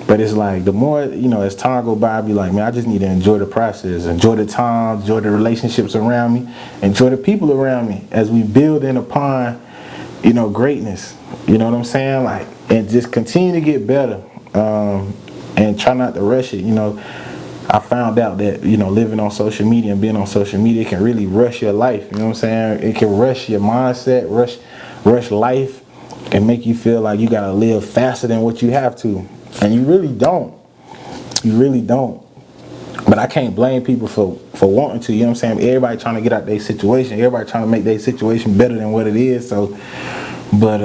But it's like the more, as time go by, I be like, man, I just need to enjoy the process, enjoy the time, enjoy the relationships around me, enjoy the people around me as we building upon, greatness. You know what I'm saying? Like, and just continue to get better, and try not to rush it. I found out that, living on social media and being on social media can really rush your life. You know what I'm saying? It can rush your mindset, rush life, and make you feel like you gotta live faster than what you have to. And you really don't. You really don't. But I can't blame people for wanting to, you know what I'm saying? Everybody trying to get out their situation. Everybody trying to make their situation better than what it is. So, but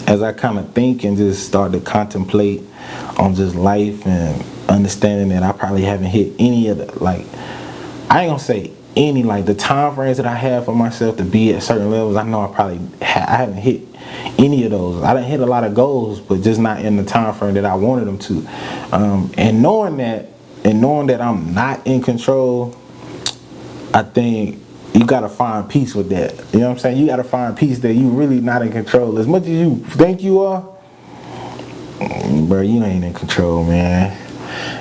as I kind of think and just start to contemplate on just life and understanding that I probably haven't hit any of the, like, I ain't gonna say any, like the time frames that I have for myself to be at certain levels. I know I haven't hit any of those. I didn't hit a lot of goals, but just not in the time frame that I wanted them to. And knowing that I'm not in control, I think you gotta find peace with that. You know what I'm saying? You gotta find peace that you really not in control. As much as you think you are, bro, you ain't in control, man.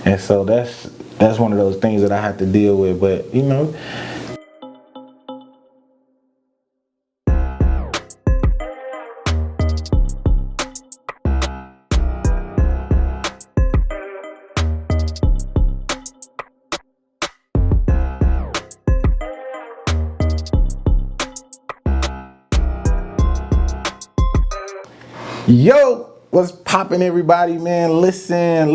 And so that's one of those things that I have to deal with. But yo, what's poppin', everybody, man? Listen.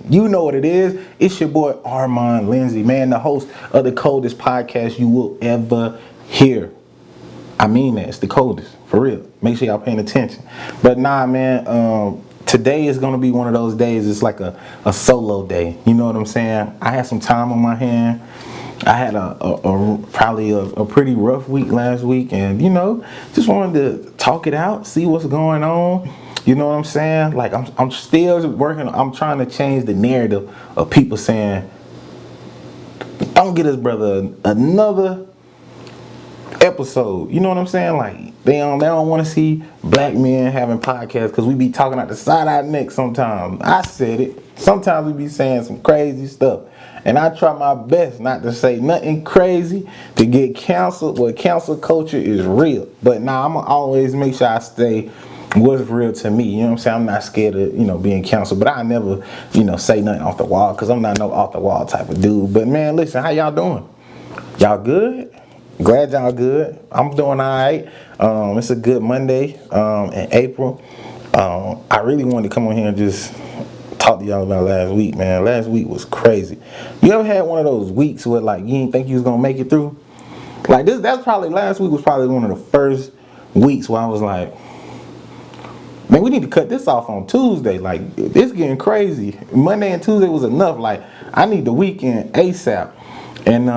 You know what it is. It's your boy Armand Lindsay, man, the host of the coldest podcast you will ever hear. I mean that. It's the coldest, for real. Make sure y'all paying attention. But nah, man, today is gonna be one of those days. It's like a solo day. You know what I'm saying? I had some time on my hand. I had probably a pretty rough week last week, and just wanted to talk it out, see what's going on. You know what I'm saying? Like I'm still working. I'm trying to change the narrative of people saying, "Don't get this brother another episode." You know what I'm saying? Like they don't want to see black men having podcasts because we be talking out the side of our neck sometimes. I said it. Sometimes we be saying some crazy stuff. And I try my best not to say nothing crazy to get canceled, but cancel culture is real. But now I'm going to always make sure I stay what's real to me. You know what I'm saying? I'm not scared of, being canceled. But I never, say nothing off the wall because I'm not no off the wall type of dude. But man, listen, how y'all doing? Y'all good? Glad y'all good. I'm doing all right. It's a good Monday in April. I really wanted to come on here and just talk to y'all about last week, man. Last week was crazy. You ever had one of those weeks where like you didn't think you was gonna make it through? Like last week was probably one of the first weeks where I was like, man, we need to cut this off on Tuesday. Like it's getting crazy. Monday and Tuesday was enough. Like I need the weekend ASAP. And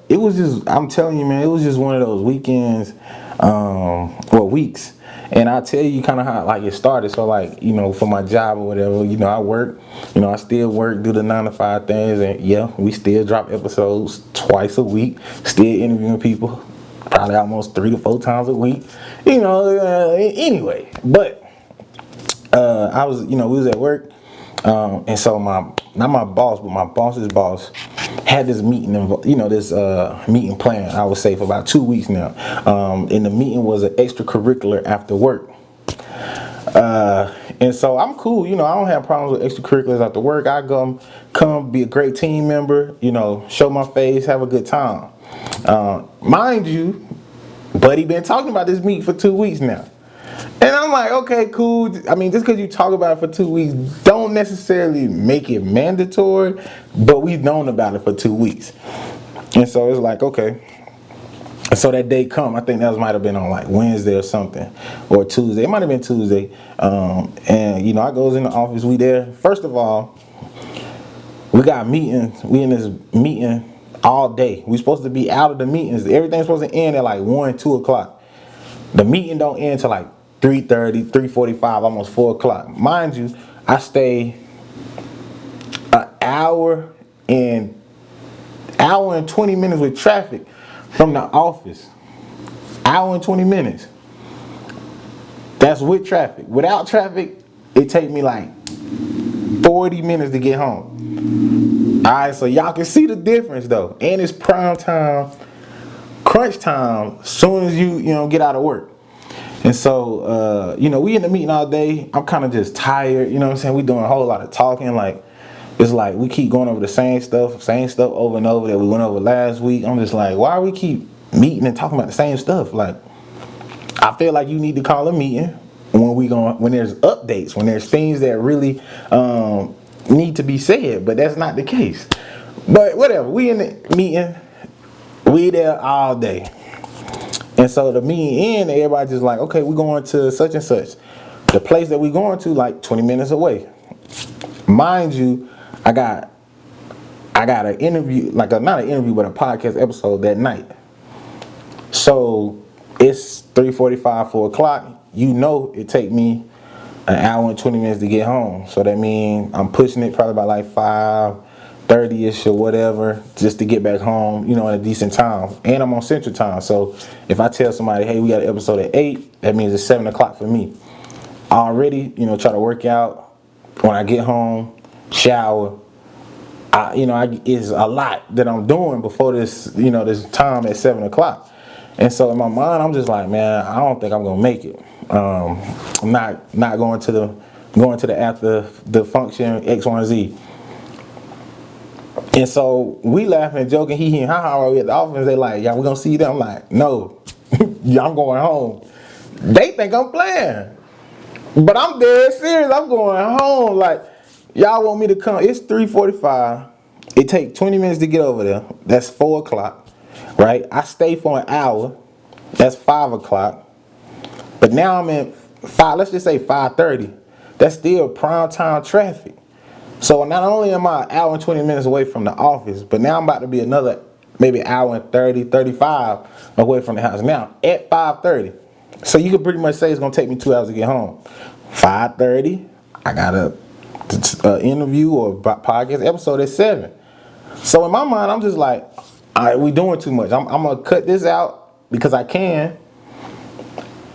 it was just, I'm telling you, man, it was just one of those weekends, or weeks. And I'll tell you kind of how like it started. So like, for my job or whatever, I work, I still work, do the 9 to 5 things. And yeah, we still drop episodes twice a week, still interviewing people, probably almost 3 to 4 times a week, anyway. But I was, we was at work. And so not my boss, but my boss's boss had this meeting, this meeting plan, I would say, for about 2 weeks now. And the meeting was an extracurricular after work. And so I'm cool, I don't have problems with extracurriculars after work. I come be a great team member, show my face, have a good time. Mind you, Buddy been talking about this meeting for 2 weeks now. And I'm like, okay, cool. I mean, just because you talk about it for 2 weeks don't necessarily make it mandatory, but we've known about it for 2 weeks. And so it's like, okay. So that day come, I think that might have been on like Wednesday or something, or Tuesday. It might have been Tuesday. And, I goes in the office, we there. First of all, we got meetings. We in this meeting all day. We supposed to be out of the meetings. Everything's supposed to end at like 1, 2 o'clock. The meeting don't end till like 3:30, 3:45, almost 4 o'clock. Mind you, I stay an hour and 20 minutes with traffic from the office. Hour and 20 minutes. That's with traffic. Without traffic, it take me like 40 minutes to get home. All right, so y'all can see the difference though. And it's prime time, crunch time, soon as you get out of work. And so, we in the meeting all day. I'm kind of just tired, you know what I'm saying? We doing a whole lot of talking. Like, it's like we keep going over the same stuff over and over that we went over last week. I'm just like, why we keep meeting and talking about the same stuff? Like, I feel like you need to call a meeting when there's updates, when there's things that really need to be said, but that's not the case. But whatever, we in the meeting, we there all day. And so the meeting end, everybody just like, okay, we're going to such and such. The place that we're going to like 20 minutes away. Mind you, I got an interview, not an interview, but a podcast episode that night. So it's 3:45, 4 o'clock. You know it take me an hour and 20 minutes to get home. So that means I'm pushing it probably by like 5:30ish or whatever, just to get back home, in a decent time. And I'm on Central Time. So if I tell somebody, hey, we got an episode at 8, that means it's 7 o'clock for me. I already, try to work out. When I get home, shower, it's a lot that I'm doing before this, this time at 7 o'clock. And so in my mind, I'm just like, man, I don't think I'm gonna make it. I'm not going to the after the function X, Y, and Z. And so we laughing and joking, he and ha are we at the office. They like, yeah, we gonna see you there. I'm like, no, yeah, I'm going home. They think I'm playing, but I'm dead serious. I'm going home. Like, y'all want me to come? It's 3:45. It take 20 minutes to get over there. That's 4 o'clock, right? I stay for an hour. That's 5 o'clock. But now I'm in let's just say 5:30. That's still prime time traffic. So not only am I an hour and 20 minutes away from the office, but now I'm about to be another maybe hour and 30, 35 away from the house. Now at 5:30. So you can pretty much say it's gonna take me 2 hours to get home. 5:30, I got a interview or podcast episode at 7. So in my mind, I'm just like, all right, we doing too much. I'm gonna cut this out because I can.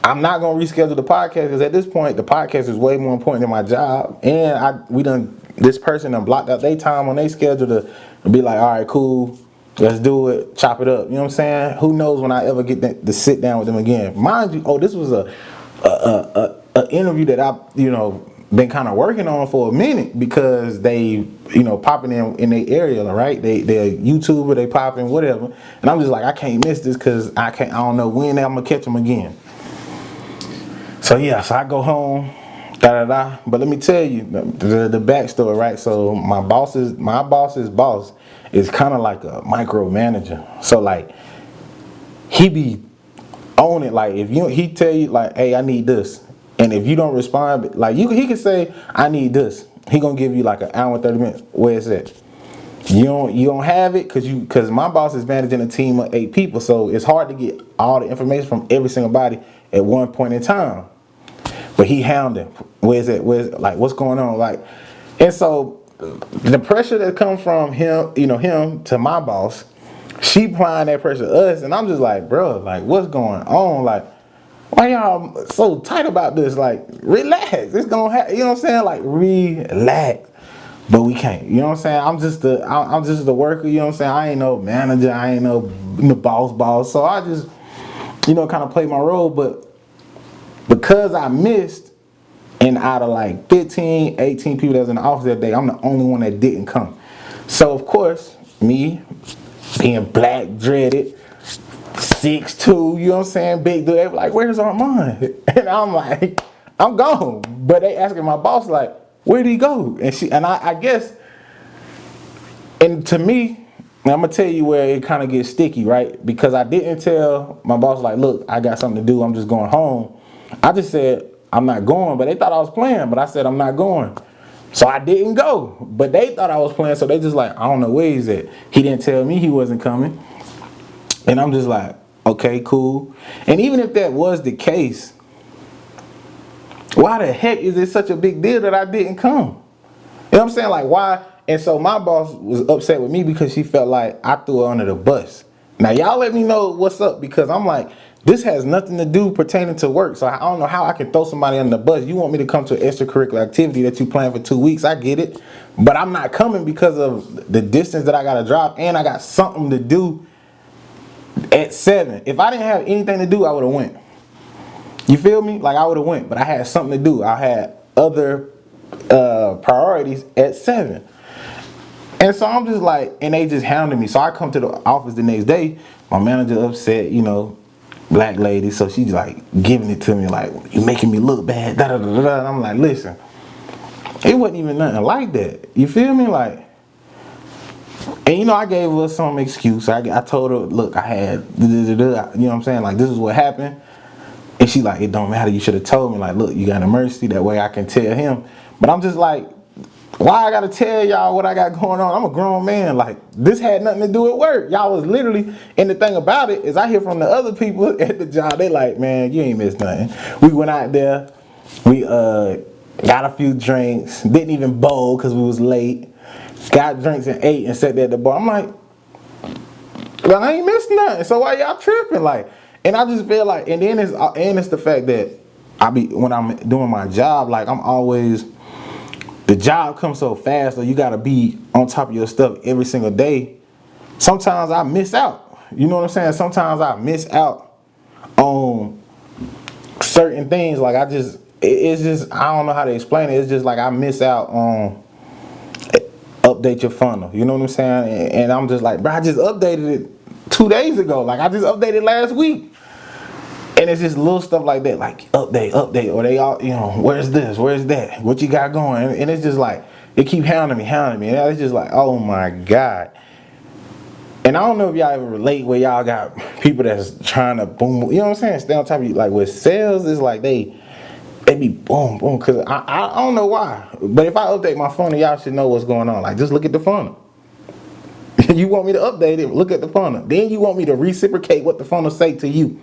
I'm not gonna reschedule the podcast because at this point the podcast is way more important than my job. And this person done blocked out their time on their schedule to be like, all right, cool, let's do it, chop it up. You know what I'm saying? Who knows when I ever get to sit down with them again? Mind you, this was a interview that I been kind of working on for a minute because they popping in their area, right? They're a YouTuber, they popping whatever, and I'm just like, I can't miss this because I don't know when I'm gonna catch them again. So yeah, so I go home, but let me tell you the backstory, right? So my boss's boss is kind of like a micromanager. So like he be on it. Like he tell you like, hey, I need this, and if you don't respond, like he can say I need this. He gonna give you like an hour and 30 minutes. Where is it? You don't have it because my boss is managing a team of 8 people, so it's hard to get all the information from every single body at one point in time. But he hounding. Where's what's going on? Like, and so the pressure that comes from him to my boss, she applying that pressure to us, and I'm just like, bro, like what's going on? Like, why y'all so tight about this? Like, relax. It's gonna happen. You know what I'm saying? Like, relax. But we can't. You know what I'm saying? I'm just the worker. You know what I'm saying? I ain't no manager. I ain't no boss. So I just kind of play my role, but because I missed, and out of like 15, 18 people that was in the office that day, I'm the only one that didn't come. So of course, me being black, dreaded, 6'2", you know what I'm saying, big dude, they were like, where's Armand? And I'm like, I'm gone. But they asking my boss like, where'd he go? And I guess, and to me, I'm gonna tell you where it kind of gets sticky, right? Because I didn't tell my boss like, look, I got something to do, I'm just going home. I just said, I'm not going, but they thought I was playing, but I said, I'm not going. So I didn't go, but they thought I was playing, so they just like, I don't know where he's at. He didn't tell me he wasn't coming. And I'm just like, okay, cool. And even if that was the case, why the heck is it such a big deal that I didn't come? You know what I'm saying? Like, why? And so my boss was upset with me because she felt like I threw her under the bus. Now, y'all let me know what's up, because I'm like, this has nothing to do pertaining to work. So I don't know how I can throw somebody under the bus. You want me to come to an extracurricular activity that you plan for 2 weeks. I get it. But I'm not coming because of the distance that I got to drive. And I got something to do at 7. If I didn't have anything to do, I would have went. You feel me? Like I would have went. But I had something to do. I had other priorities at 7. And so I'm just like, and they just hounded me. So I come to the office the next day. My manager upset, you know, black lady. So she's like giving it to me like, you making me look bad. Da, da, da, da. And I'm like, listen, it wasn't even nothing like that. You feel me? Like, and you know, I gave her some excuse. I told her, look, I had, da, da, da, da. You know what I'm saying? Like, this is what happened. And she like, it don't matter. You should have told me. Like, look, you got an emergency. That way I can tell him. But I'm just like, why I gotta tell y'all what I got going on? I'm a grown man. Like, this had nothing to do with work. Y'all was literally, and the thing about it is I hear from the other people at the job, they like, man, you ain't missed nothing. We went out there, we got a few drinks, didn't even bowl because we was late, got drinks and ate and sat there at the bar. I'm like, well, I ain't missed nothing. So why y'all tripping? Like, and I just feel like, and then it's the fact that when I'm doing my job, like I'm always, the job comes so fast, so you gotta be on top of your stuff every single day. Sometimes I miss out. You know what I'm saying? Sometimes I miss out on certain things. Like it's just, I don't know how to explain it. It's just like I miss out on update your funnel. You know what I'm saying? And I'm just like, bro, I just updated it 2 days ago. Like I just updated last week. And it's just little stuff like that, like update, or they all, you know, where's this, where's that, what you got going? And it's just like, it keep hounding me, and it's just like, oh my God. And I don't know if y'all ever relate where y'all got people that's trying to boom, you know what I'm saying, stay on top of you. Like with sales, it's like they be boom, boom, because I don't know why. But if I update my funnel, y'all should know what's going on. Like, just look at the funnel. You want me to update it, look at the funnel. Then you want me to reciprocate what the funnel say to you.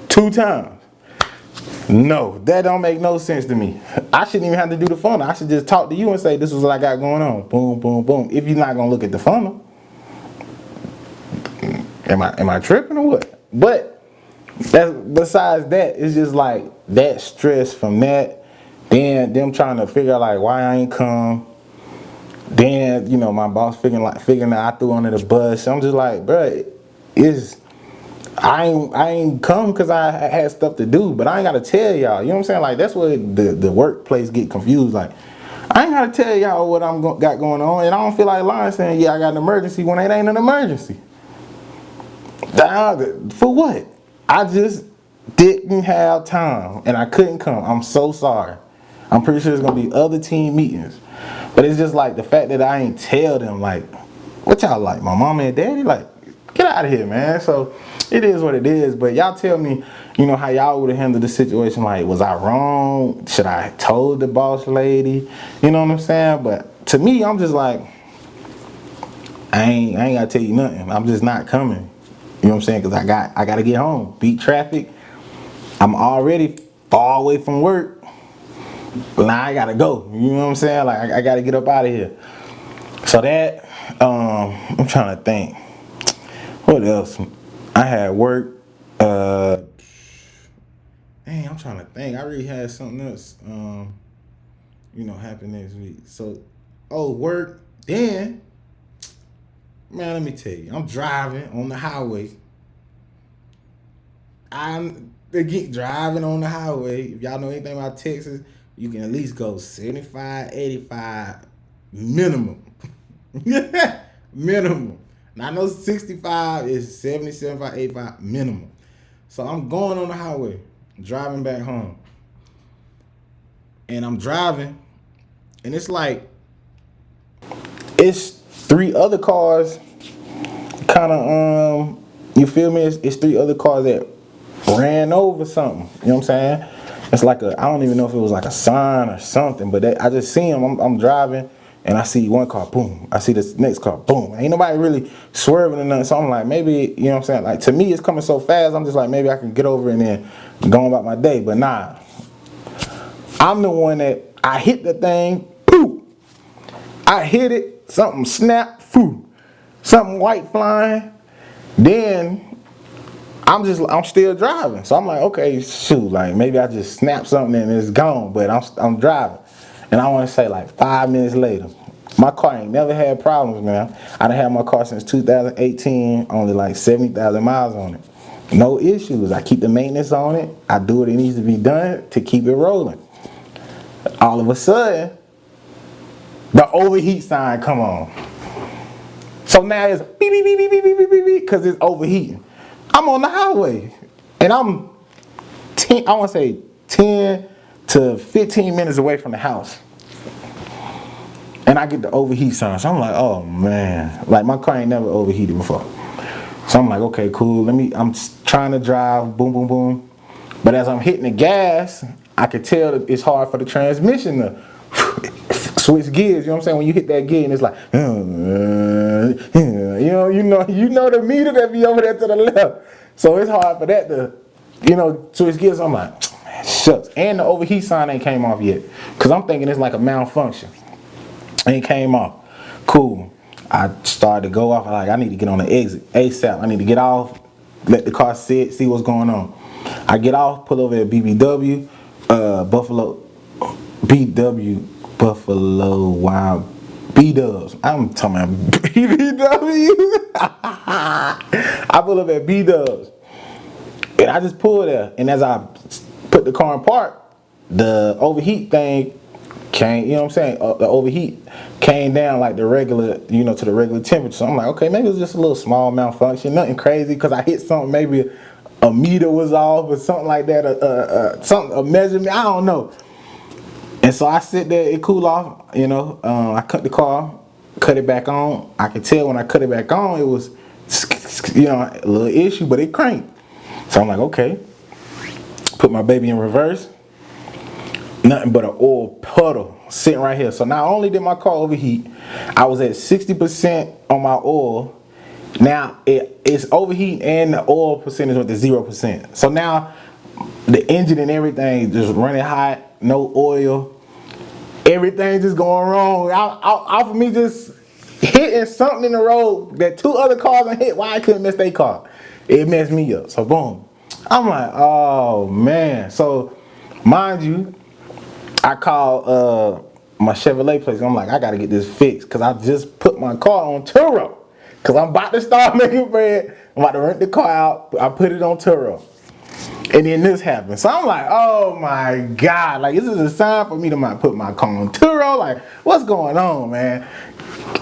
2 times. No, that don't make no sense to me. I shouldn't even have to do the funnel. I should just talk to you and say, this is what I got going on. Boom, boom, boom. If you're not gonna look at the funnel, am I tripping or what? But besides that, it's just like that stress from that. Then them trying to figure out like why I ain't come. Then, you know, my boss figuring out I threw under the bus. I'm just like, bruh, I ain't come because I had stuff to do, but I ain't gotta tell y'all. You know what I'm saying? Like that's where the workplace get confused. Like I ain't gotta tell y'all what got going on, and I don't feel like lying saying yeah I got an emergency when it ain't an emergency. For what? I just didn't have time and I couldn't come. I'm so sorry. I'm pretty sure there's gonna be other team meetings, but it's just like the fact that I ain't tell them like what y'all like, my mama and daddy, like get out of here, man. So it is what it is, but y'all tell me, you know, how y'all would have handled the situation. Like, was I wrong? Should I have told the boss lady? You know what I'm saying? But to me, I'm just like, I ain't gotta tell you nothing. I'm just not coming. You know what I'm saying? Because I gotta get home. Beat traffic. I'm already far away from work. Now I gotta go. You know what I'm saying? Like I gotta get up out of here. So that, I'm trying to think. What else? I had work. Dang, I'm trying to think. I really had something else. You know, happen next week. So, work. Then, man, let me tell you. I'm driving on the highway. Driving on the highway. If y'all know anything about Texas, you can at least go 75, 85 minimum. Minimum. Now I know 65 is 70, 75, 85 minimum. So I'm going on the highway, driving back home. And I'm driving, and it's like, it's 3 other cars kind of, you feel me? It's 3 other cars that ran over something. You know what I'm saying? It's like I don't even know if it was like a sign or something, but I just see them. I'm driving. And I see one car, boom. I see this next car, boom. Ain't nobody really swerving or nothing. So I'm like, maybe, you know what I'm saying? Like, to me, it's coming so fast. I'm just like, maybe I can get over and then go about my day. But nah. I'm the one that, I hit the thing, poof. I hit it, something snapped, poof. Something white flying. Then, I'm still driving. So I'm like, okay, shoot, like maybe I just snapped something and it's gone, but I'm driving. And I want to say like 5 minutes later, my car ain't never had problems, man. I done had my car since 2018, only like 70,000 miles on it. No issues. I keep the maintenance on it. I do what it needs to be done to keep it rolling. All of a sudden, the overheat sign come on. So now it's beep, beep, beep, beep, beep, beep, beep, beep, because it's overheating. I'm on the highway, and I'm 10, I want to say 10 to 15 minutes away from the house. And I get the overheat sign. So I'm like, oh man, like my car ain't never overheated before. So I'm like, okay, cool. I'm trying to drive, boom, boom, boom. But as I'm hitting the gas, I could tell that it's hard for the transmission to switch gears. You know what I'm saying? When you hit that gear and it's like, you know the meter that be over there to the left. So it's hard for that to, switch gears. So I'm like, man, shucks. And the overheat sign ain't came off yet. Cause I'm thinking it's like a malfunction. Ain't came off. Cool. I started to go off. I need to get on the exit ASAP. I need to get off, let the car sit, see what's going on. I get off, pull over at BBW, Buffalo, BW, Buffalo Wild B-Dubs. I'm talking about BBW. I pull up at B-Dubs. And I just pull there. And as I put the car in park, the overheat thing came, you know what I'm saying? The overheat came down like the regular, to the regular temperature. So I'm like, okay, maybe it was just a little small malfunction, nothing crazy, because I hit something, maybe a meter was off or something like that, a measurement, I don't know. And so I sit there, it cool off, I cut the car, cut it back on. I could tell when I cut it back on, it was, a little issue, but it cranked. So I'm like, okay, put my baby in reverse. Nothing but an oil puddle sitting right here. So not only did my car overheat, I was at 60% on my oil. Now it's overheating and the oil percentage went to 0%. So now the engine and everything just running hot, no oil. Everything just going wrong. Off of me just hitting something in the road that 2 other cars done hit. Why I couldn't miss their car? It messed me up. So boom. I'm like, oh man. So mind you, I called my Chevrolet place. I'm like, I gotta get this fixed because I just put my car on Turo. Because I'm about to start making bread. I'm about to rent the car out. I put it on Turo. And then this happened. So I'm like, oh my God. Like, this is a sign for me to put my car on Turo. Like, what's going on, man?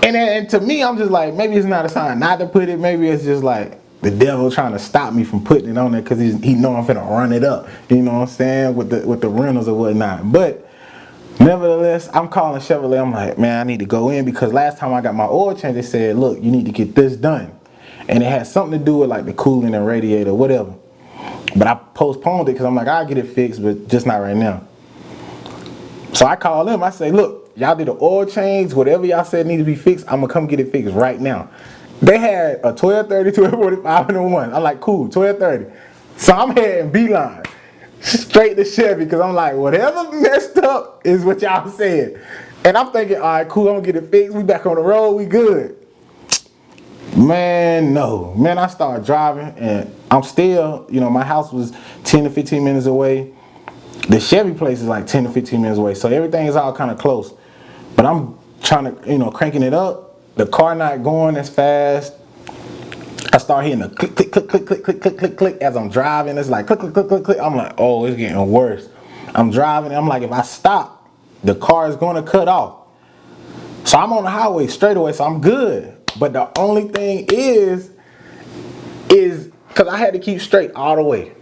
And to me, I'm just like, maybe it's not a sign not to put it. Maybe it's just like the devil trying to stop me from putting it on there because he know I'm finna run it up. You know what I'm saying? With the rentals or whatnot. But nevertheless, I'm calling Chevrolet. I'm like, man, I need to go in because last time I got my oil change, they said, look, you need to get this done. And it had something to do with like the cooling and radiator, whatever. But I postponed it because I'm like, I'll get it fixed, but just not right now. So I call them. I say, look, y'all did an oil change. Whatever y'all said need to be fixed, I'm going to come get it fixed right now. They had a 1230, 1245, and a 1. I'm like, cool, 1230. So I'm heading beeline straight to Chevy because I'm like, whatever messed up is what y'all said. And I'm thinking, all right, cool, I'm going to get it fixed. We back on the road. We good. Man, no. Man, I started driving and I'm still, my house was 10 to 15 minutes away. The Chevy place is like 10 to 15 minutes away. So everything is all kind of close. But I'm trying to, cranking it up. The car not going as fast. I start hearing a click, click, click, click, click, click, click, click, click as I'm driving. It's like click, click, click, click, click. I'm like, oh, it's getting worse. I'm driving and I'm like, if I stop, the car is going to cut off. So I'm on the highway straight away, so I'm good. But the only thing is because I had to keep straight all the way.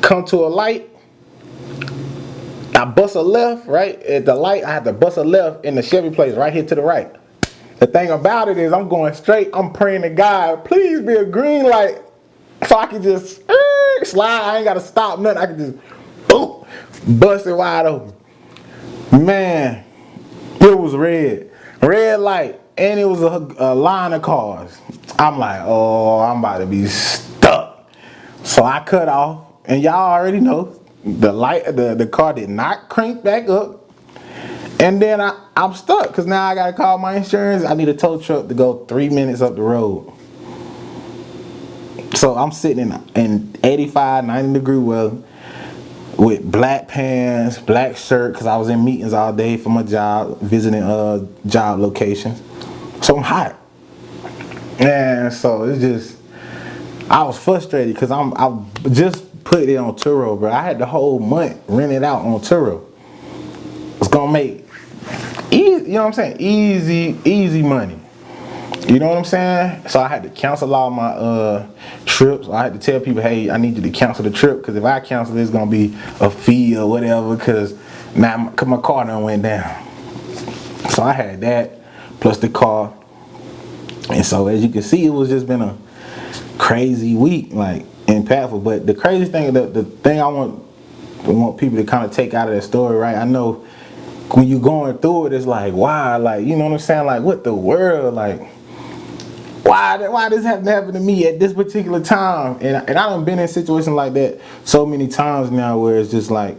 Come to a light, I bust a left, right? At the light, I have to bust a left in the Chevy place right here to the right. The thing about it is I'm going straight. I'm praying to God, please be a green light so I can just slide. I ain't got to stop nothing. I can just boom, bust it wide open. Man, it was red. Red light. And it was a line of cars. I'm like, oh, I'm about to be stuck. So I cut off. And y'all already know the car did not crank back up. And then I'm stuck because now I got to call my insurance. I need a tow truck to go 3 minutes up the road. So I'm sitting in 85, 90 degree weather with black pants, black shirt, because I was in meetings all day for my job, visiting job locations. So I'm hot. And so it's just, I was frustrated because I just put it on Turo, bro. I had the whole month rented out on Turo. It's gonna make easy, you know what I'm saying? Easy money. You know what I'm saying? So I had to cancel all my trips. I had to tell people, hey, I need you to cancel the trip, because if I cancel, it's gonna be a fee or whatever, because now my car done went down. So I had that plus the car, and so as you can see, it was just been a crazy week, like impactful. But the crazy thing, the thing I want people to kind of take out of that story, right? I know when you going through it, it's like, wow, like, you know what I'm saying? Like, what the world, like, why this have to happen to me at this particular time? And I done been in situations like that so many times now, where it's just like,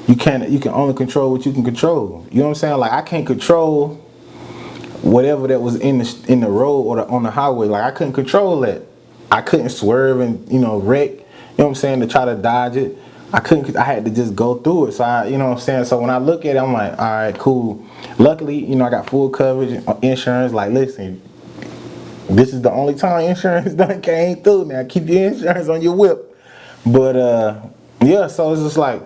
you can only control what you can control. You know what I'm saying? Like, I can't control whatever that was in the road or on the highway. Like, I couldn't control that. I couldn't swerve and, wreck, you know what I'm saying, to try to dodge it. I had to just go through it. So you know what I'm saying? So when I look at it, I'm like, all right, cool. Luckily, I got full coverage, insurance. Like, listen, this is the only time insurance done came through. Now keep your insurance on your whip. But yeah, so it's just like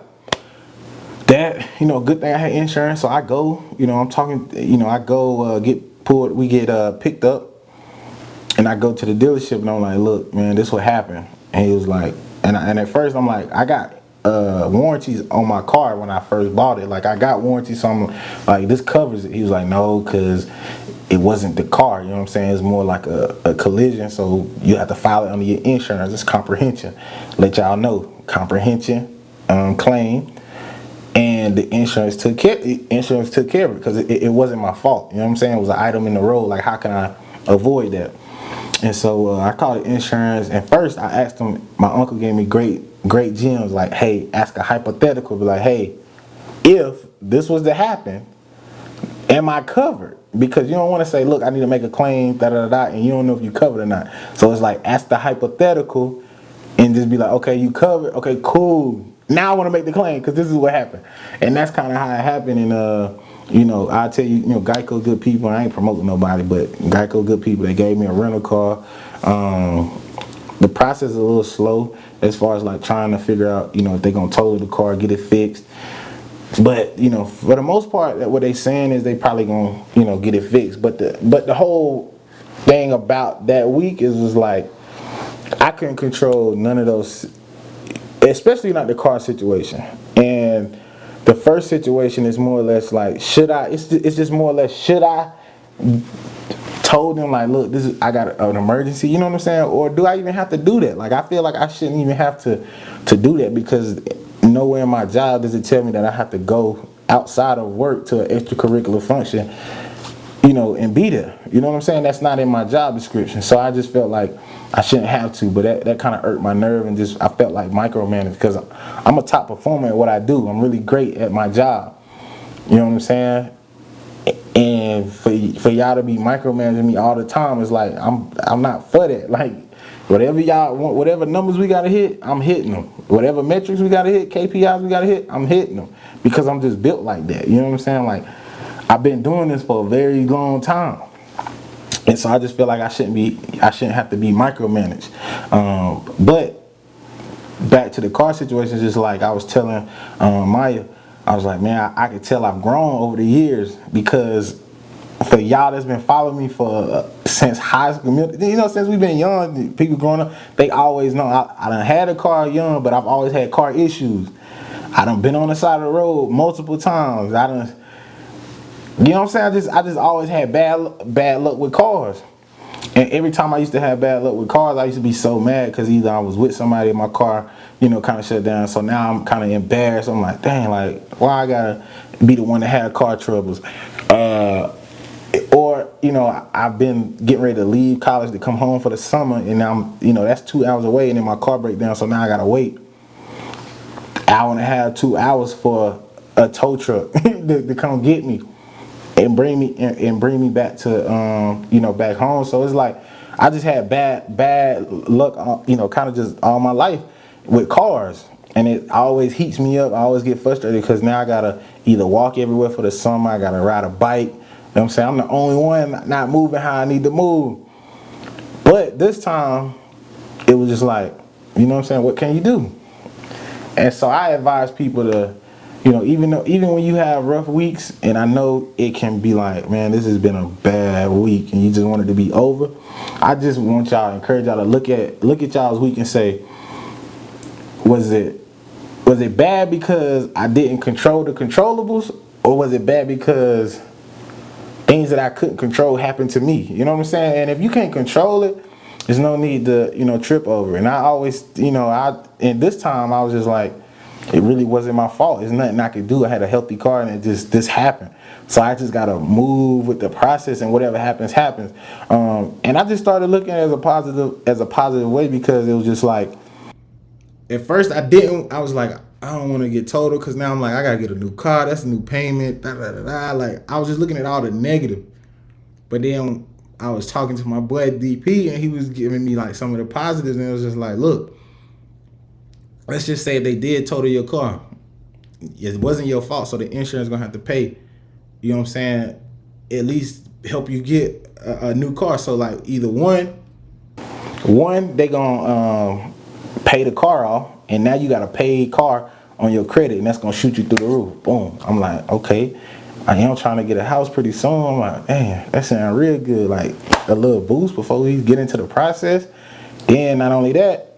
that, good thing I had insurance. So I go, I'm talking, I go get pulled, we get picked up, and I go to the dealership, and I'm like, look, man, this what happened. And he was like, and at first I'm like, I got warranties on my car when I first bought it. Like, I got warranties, so I'm like, this covers it. He was like, no, because it wasn't the car, you know what I'm saying? It's more like a collision, so you have to file it under your insurance. It's comprehension. Let y'all know, comprehension claim, and the insurance took care of it, because it wasn't my fault. You know what I'm saying? It was an item in the road. Like, how can I avoid that? And so I called the insurance, and first I asked them, my uncle gave me great gems, like, hey, ask a hypothetical, be like, hey, if this was to happen, am I covered? Because you don't want to say, look, I need to make a claim, and you don't know if you covered or not. So it's like, ask the hypothetical and just be like, okay, you covered, okay, cool. Now I want to make the claim, because this is what happened. And that's kind of how it happened. And I'll tell you, Geico good people. I ain't promoting nobody, but Geico good people. They gave me a rental car. The process is a little slow as far as like trying to figure out, if they're gonna tow the car, get it fixed. But for the most part, what they saying is they probably gonna get it fixed. But the whole thing about that week is like, I couldn't control none of those, especially not the car situation. And the first situation is more or less like, it's just more or less, should I told them, like, look, I got an emergency, you know what I'm saying? Or do I even have to do that? Like, I feel like I shouldn't even have to do that, because nowhere in my job does it tell me that I have to go outside of work to an extracurricular function, and be there. You know what I'm saying? That's not in my job description. So I just felt like I shouldn't have to, but that kind of irked my nerve, and I felt like micromanaged, because I'm a top performer at what I do. I'm really great at my job. You know what I'm saying? And for y'all to be micromanaging me all the time is like, I'm not for that. Like, whatever y'all want, whatever numbers we gotta hit, I'm hitting them. Whatever metrics we gotta hit, KPIs we gotta hit, I'm hitting them, because I'm just built like that. You know what I'm saying? Like, I've been doing this for a very long time, and so I just feel like I shouldn't have to be micromanaged. But back to the car situation, just like I was telling Maya, I was like, man, I could tell I've grown over the years, because for y'all that's been following me for since high school, since we've been young, people growing up, they always know I done had a car young, but I've always had car issues. I done been on the side of the road multiple times. You know what I'm saying? I just always had bad luck with cars. And every time I used to have bad luck with cars, I used to be so mad, because either I was with somebody in my car, kind of shut down. So now I'm kind of embarrassed. I'm like, dang, like, why I gotta be the one that had car troubles? Or, I've been getting ready to leave college to come home for the summer, and now that's 2 hours away, and then my car break down. So now I gotta wait hour and a half, 2 hours for a tow truck to come get me and bring me back to back home. So it's like, I just had bad luck, kind of just all my life with cars. And it always heats me up. I always get frustrated because now I gotta either walk everywhere for the summer, I gotta ride a bike. You know what I'm saying? I'm the only one not moving how I need to move. But this time, it was just like, you know what I'm saying, what can you do? And so I advise people to, even when you have rough weeks, and I know it can be like, man, this has been a bad week, and you just want it to be over. I just want y'all, encourage y'all to look at y'all's week and say, was it bad because I didn't control the controllables, or was it bad because things that I couldn't control happened to me? You know what I'm saying? And if you can't control it, there's no need to, trip over. And I always, and this time I was just like, it really wasn't my fault. There's nothing I could do. I had a healthy car and this happened. So I just got to move with the process, and whatever happens, happens. And I just started looking at it as a positive way, because it was just like, at first I was like, I don't want to get total, because now I'm like, I got to get a new car. That's a new payment. Da, da, da, da. Like, I was just looking at all the negative. But then I was talking to my boy DP, and he was giving me like some of the positives, and it was just like, look, let's just say they did total your car. It wasn't your fault, so the insurance gonna have to pay. You know what I'm saying? At least help you get a new car. So like, either one they gonna pay the car off, and now you got a paid car on your credit, and that's gonna shoot you through the roof. Boom. I'm like, okay. I am trying to get a house pretty soon. I'm like, man, that sounds real good. Like a little boost before we get into the process. Then not only that,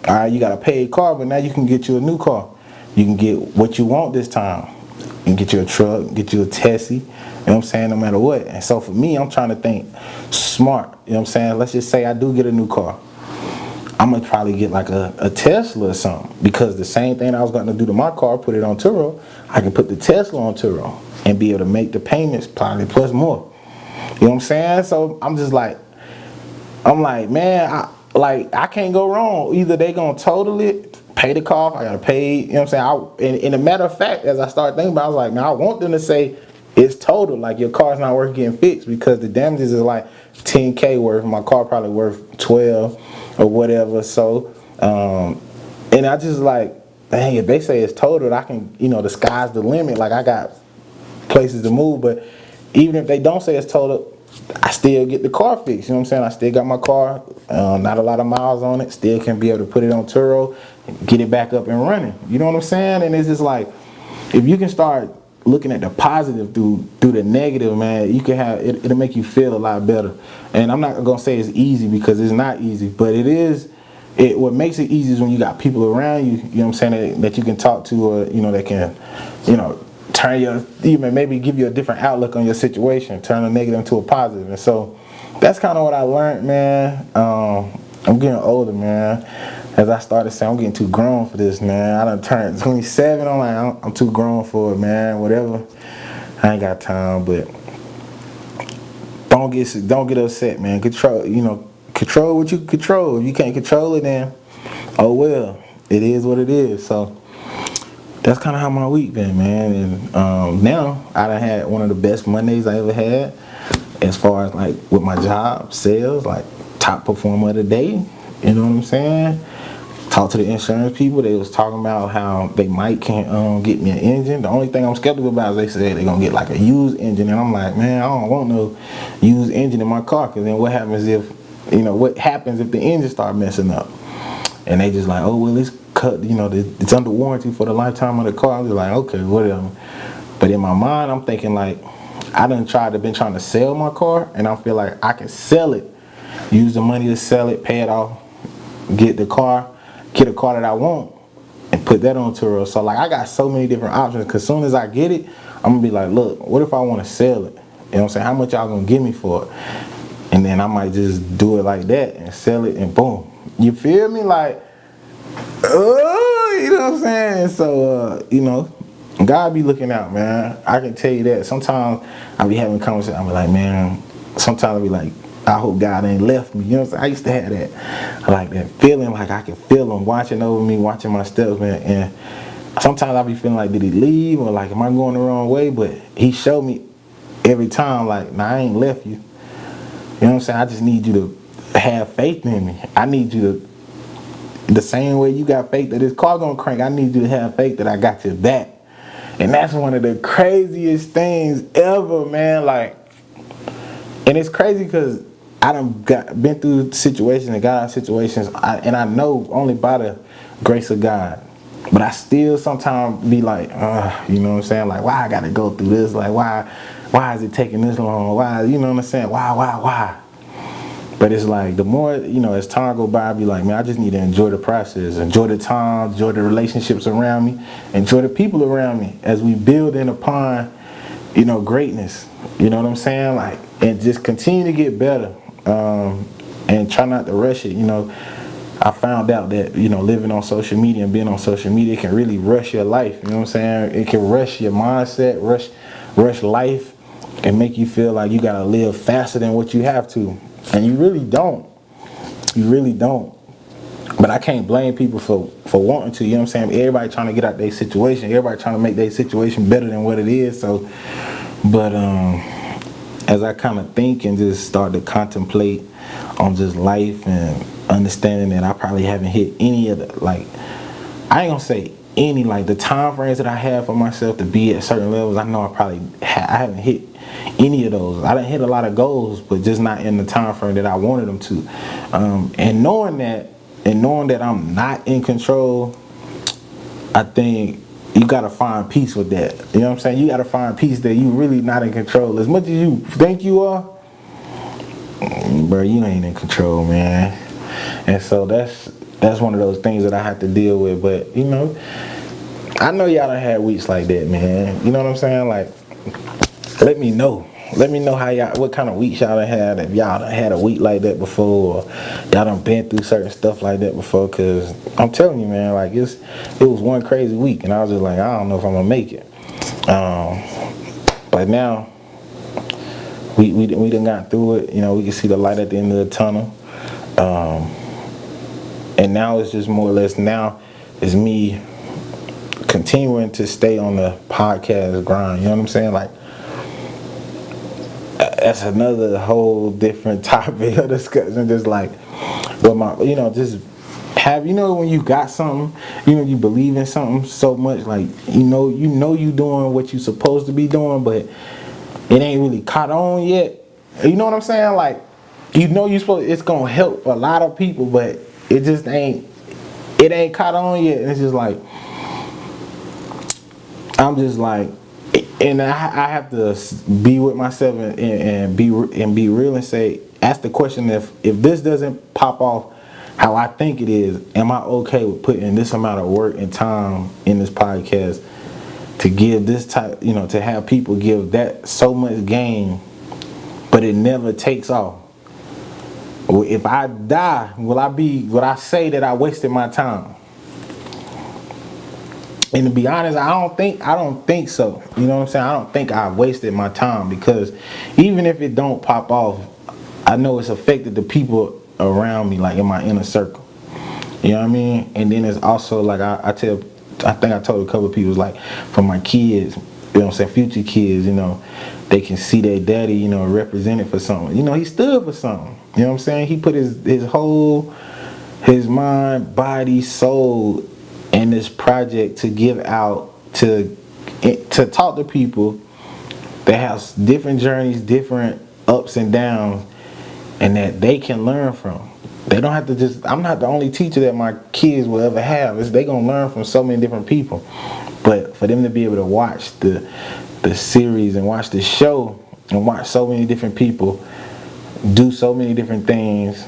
all right, you got a paid car, but now you can get you a new car. You can get what you want this time. You can get you a truck, get you a Tessie, you know what I'm saying, no matter what. And so for me, I'm trying to think smart, you know what I'm saying? Let's just say I do get a new car. I'm gonna probably get like a Tesla or something, because the same thing I was gonna do to my car, put it on Turo, I can put the Tesla on Turo and be able to make the payments probably plus more. You know what I'm saying? So I'm like, man, I can't go wrong. Either they gonna total it, pay the car, I gotta pay, you know what I'm saying? And a matter of fact, as I started thinking about it, I was like, man, I want them to say it's total, like your car's not worth getting fixed, because the damages is like 10K worth, my car probably worth 12 or whatever. So, and I just like, dang, if they say it's total, I can, the sky's the limit. Like, I got places to move, but even if they don't say it's total, I still get the car fixed. You know what I'm saying? I still got my car, not a lot of miles on it, still can be able to put it on Turo, get it back up and running. You know what I'm saying? And it's just like, if you can start looking at the positive through the negative, man, you can have it, it'll make you feel a lot better. And I'm not gonna say it's easy, because it's not easy, but it is. What makes it easy is when you got people around you, you know what I'm saying, that you can talk to, or that can, turn even maybe give you a different outlook on your situation, turn a negative into a positive. And so that's kind of what I learned, man. I'm getting older, man. As I started saying, I'm getting too grown for this, man. I done turned 27. I'm like, I'm too grown for it, man. Whatever. I ain't got time, but don't get upset, man. Control what you control. If you can't control it, then oh well. It is what it is. So that's kind of how my week been, man. And now I done had one of the best Mondays I ever had, as far as like with my job, sales, like top performer of the day. You know what I'm saying? Talked to the insurance people. They was talking about how they might can't get me an engine. The only thing I'm skeptical about is they said they're gonna get like a used engine, and I'm like, man, I don't want no used engine in my car, because then what happens if the engine start messing up? And they just like, oh well, it's cut, it's under warranty for the lifetime of the car. I'm just like, okay, whatever. But in my mind, I'm thinking like, I been trying to sell my car, and I feel like I can sell it, use the money to sell it, pay it off, get a car that I want, and put that on Turo. So like, I got so many different options, because as soon as I get it, I'm gonna be like, look, what if I want to sell it? You know what I'm saying? How much y'all gonna give me for it? And then I might just do it like that and sell it, and boom. You feel me? Like, you know what I'm saying? So, God be looking out, man. I can tell you that. Sometimes I be having conversations, I be like, man, sometimes I be like, I hope God ain't left me. You know what I'm saying? I used to have that. I like that feeling, like I can feel him watching over me, watching my steps, man. And sometimes I be feeling like, did he leave? Or like, am I going the wrong way? But he showed me every time, like, nah, I ain't left you. You know what I'm saying? I just need you to have faith in me. I need you to, the same way you got faith that this car gonna crank, I need you to have faith that I got your back. And that's one of the craziest things ever, man. Like, and it's crazy because I been through situations and got out of situations, and I know only by the grace of God. But I still sometimes be like, you know what I'm saying? Like, why I gotta go through this? Like, why is it taking this long? Why, you know what I'm saying? Why? But it's like, the more, as time go by, I be like, man, I just need to enjoy the process, enjoy the time, enjoy the relationships around me, enjoy the people around me as we build in upon, greatness. You know what I'm saying? Like, and just continue to get better, and try not to rush it. I found out that, living on social media and being on social media, it can really rush your life. You know what I'm saying? It can rush your mindset, rush life, and make you feel like you gotta live faster than what you have to. And you really don't. You really don't. But I can't blame people for wanting to. You know what I'm saying? Everybody trying to get out their situation. Everybody trying to make their situation better than what it is. So, but as I kind of think and just start to contemplate on just life and understanding that I probably haven't hit any of the, like, I ain't gonna say any, like, the time frames that I have for myself to be at certain levels. I know I haven't hit any of those. I didn't hit a lot of goals, but just not in the time frame that I wanted them to. And knowing that I'm not in control, I think you gotta find peace with that. You know what I'm saying? You gotta find peace that you really not in control. As much as you think you are, bro, you ain't in control, man. And so that's one of those things that I have to deal with. But I know y'all done had weeks like that, man. You know what I'm saying? Like, let me know how what kind of weeks y'all done had. If y'all done had a week like that before, or y'all done been through certain stuff like that before. Cause I'm telling you, man, like, it was one crazy week, and I was just like, I don't know if I'm gonna make it. But now we done got through it. We can see the light at the end of the tunnel. And now it's just more or less, now it's me continuing to stay on the podcast grind. You know what I'm saying? Like, that's another whole different topic of discussion. Just like, just have, when you got something, you believe in something so much, like, you doing what you supposed to be doing, but it ain't really caught on yet. You know what I'm saying? Like, you supposed, it's gonna help a lot of people, but it just ain't caught on yet. And it's just like, I'm just like, and I have to be with myself and be real and say, ask the question, if this doesn't pop off how I think it is, am I okay with putting this amount of work and time in this podcast to give this type, to have people give that so much game, but it never takes off? If I die, will I say that I wasted my time? And to be honest, I don't think so. You know what I'm saying? I don't think I wasted my time, because even if it don't pop off, I know it's affected the people around me, like in my inner circle. You know what I mean? And then it's also like, I think I told a couple of people, like, for my kids, you know what I'm saying, future kids, they can see their daddy, represented for something. He stood for something. You know what I'm saying? He put his mind, body, soul in this project to give out, to talk to people that have different journeys, different ups and downs, and that they can learn from. They don't have to I'm not the only teacher that my kids will ever have. They gonna learn from so many different people. But for them to be able to watch the series and watch the show and watch so many different people do so many different things,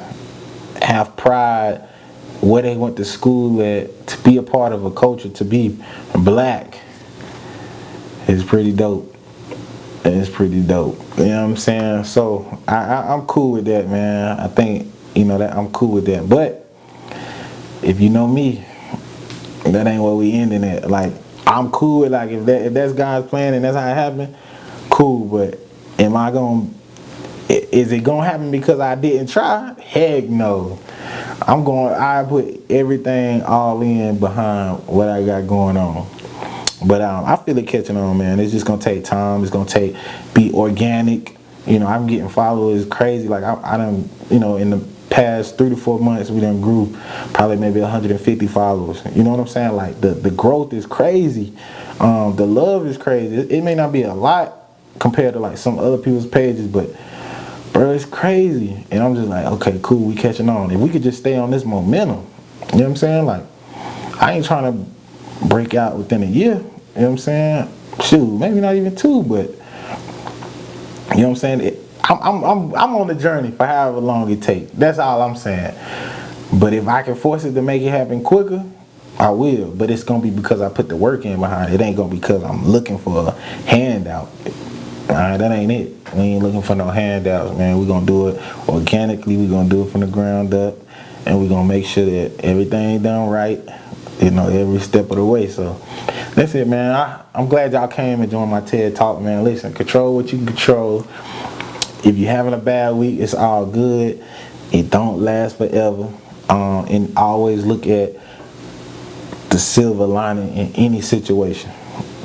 have pride where they went to school at, to be a part of a culture, to be black, is pretty dope. It's pretty dope. You know what I'm saying? So I'm cool with that, man. I think, that I'm cool with that. But if you know me, that ain't where we ending at. Like, I'm cool with, like, if that's God's plan and that's how it happened, cool. But is it gonna happen because I didn't try? Heck no. I put everything all in behind what I got going on. But I feel it catching on, man. It's just gonna take time. It's gonna be organic. I'm getting followers crazy. Like, I done, in past 3 to 4 months, we done grew probably maybe 150 followers. You know what I'm saying? Like the growth is crazy. The love is crazy. It may not be a lot compared to like some other people's pages, but bro, it's crazy. And I'm just like, okay, cool, we catching on. If we could just stay on this momentum, you know what I'm saying? Like, I ain't trying to break out within a year. You know what I'm saying? Shoot, maybe not even 2, but you know what I'm saying? I'm on the journey for however long it takes. That's all I'm saying. But if I can force it to make it happen quicker, I will. But it's gonna be because I put the work in behind it. It ain't gonna be because I'm looking for a handout. Alright, that ain't it. We ain't looking for no handouts, man. We're gonna do it organically. We're gonna do it from the ground up, and we're gonna make sure that everything done right, you know, every step of the way. So that's it, man. I'm glad y'all came and joined my TED Talk, man. Listen, control what you can control. If you're having a bad week, it's all good. It don't last forever. And always look at the silver lining in any situation.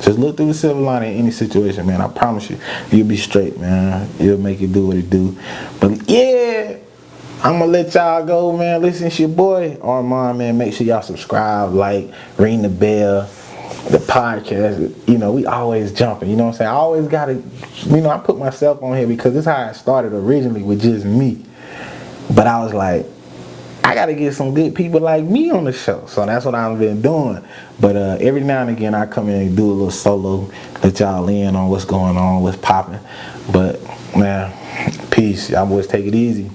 Just look through the silver lining in any situation, man. I promise you, you'll be straight, man. You'll make it do what it do. But yeah, I'm gonna let y'all go, man. Listen, it's your boy Armand, man. Make sure y'all subscribe, like, ring the bell. The podcast, you know, we always jumping, you know what I'm saying? I always gotta, you know, I put myself on here because this is how I started originally with just me. But I was like, I gotta get some good people like me on the show. So that's what I've been doing. But every now and again I come in and do a little solo, let y'all in on what's going on, what's popping. But man, peace. Y'all boys take it easy.